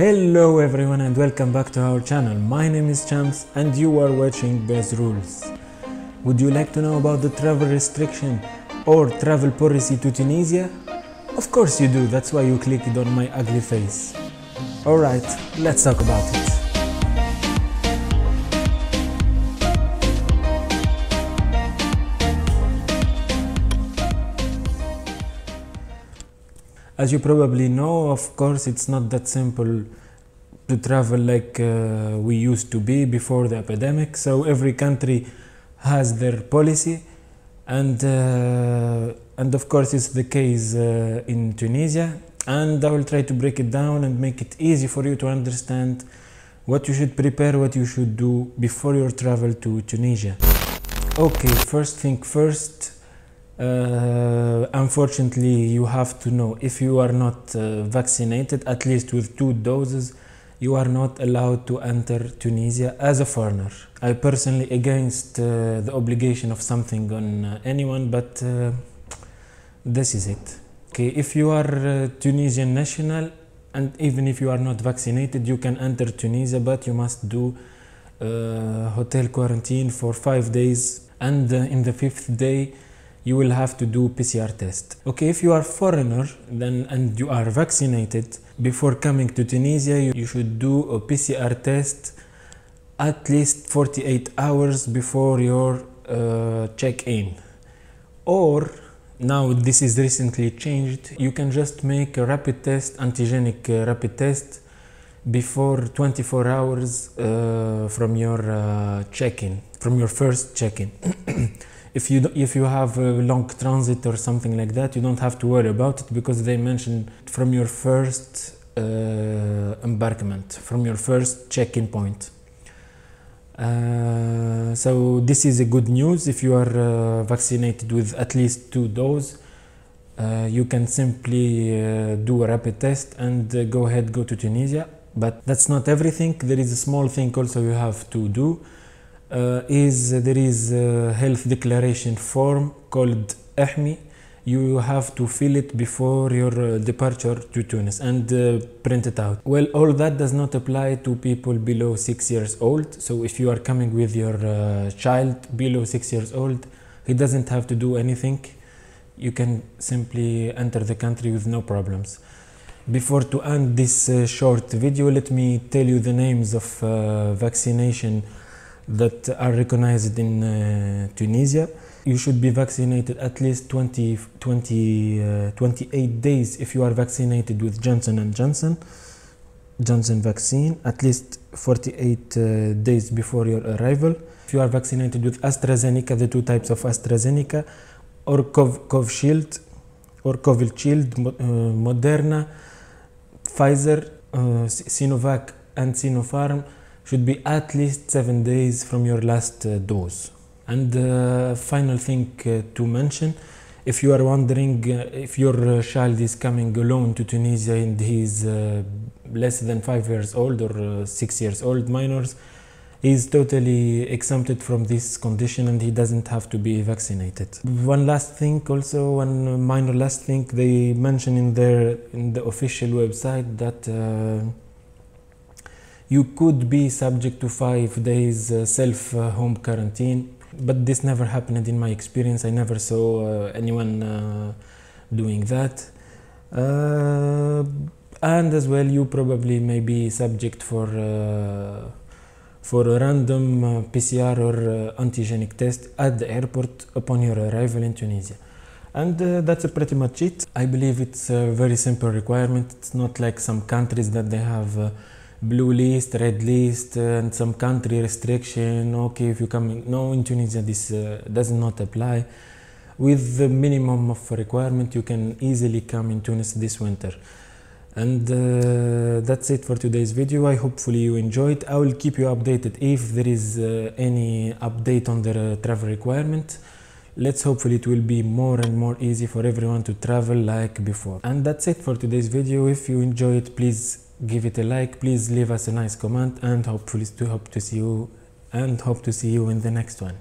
Hello everyone and welcome back to our channel. My name is Chams and you are watching Base Rules. Would you like to know about the travel restriction or travel policy to Tunisia? Of course you do, that's why you clicked on my ugly face. Alright, let's talk about it. As you probably know, of course, it's not that simple to travel like we used to be before the epidemic. So every country has their policy, and of course it's the case in Tunisia. And I will try to break it down and make it easy for you to understand what you should prepare, what you should do before your travel to Tunisia. Okay, first thing first. Unfortunately, you have to know if you are not vaccinated, at least with 2 doses, you are not allowed to enter Tunisia as a foreigner. I personally against the obligation of something on anyone, but this is it. Okay, if you are a Tunisian national and even if you are not vaccinated, you can enter Tunisia, but you must do hotel quarantine for 5 days, and in the 5th day you will have to do PCR test. Okay, if you are foreigner then and you are vaccinated, before coming to Tunisia you should do a PCR test at least 48 hours before your check-in. Or now this is recently changed, you can just make a rapid test, antigenic rapid test before 24 hours from your check-in, from your first check-in. If you have a long transit or something like that, you don't have to worry about it because they mention from your first embarkment, from your first check-in point. So this is a good news. If you are vaccinated with at least 2 doses, you can simply do a rapid test and go to Tunisia. But that's not everything. There is a small thing also you have to do. There is a health declaration form called AHMI. You have to fill it before your departure to Tunis and print it out. Well, all that does not apply to people below 6 years old. So if you are coming with your child below 6 years old, he doesn't have to do anything. You can simply enter the country with no problems. Before to end this short video, let me tell you the names of vaccination that are recognized in Tunisia. You should be vaccinated at least 28 days if you are vaccinated with Johnson vaccine, at least 48 days before your arrival. If you are vaccinated with AstraZeneca, the 2 types of AstraZeneca, or Covishield, Moderna, Pfizer, Sinovac and Sinopharm, should be at least 7 days from your last dose. And final thing to mention, if you are wondering if your child is coming alone to Tunisia and he is less than 5 years old or 6 years old, minors, he is totally exempted from this condition and he doesn't have to be vaccinated. One last thing also, one minor last thing, they mention in the official website that you could be subject to 5 days self-home quarantine, but this never happened in my experience. I never saw anyone doing that. And as well, you probably may be subject for a random PCR or antigenic test at the airport upon your arrival in Tunisia. And that's pretty much it. I believe it's a very simple requirement. It's not like some countries that they have blue list, red list, and some country restriction. Okay, if you come, no, in Tunisia this does not apply. With the minimum of requirement, you can easily come in Tunis this winter. And that's it for today's video. Hopefully you enjoyed. I will keep you updated if there is any update on the travel requirement. Hopefully it will be more and more easy for everyone to travel like before. And that's it for today's video. If you enjoyed, please give it a like, please leave us a nice comment, and hope to see you in the next one.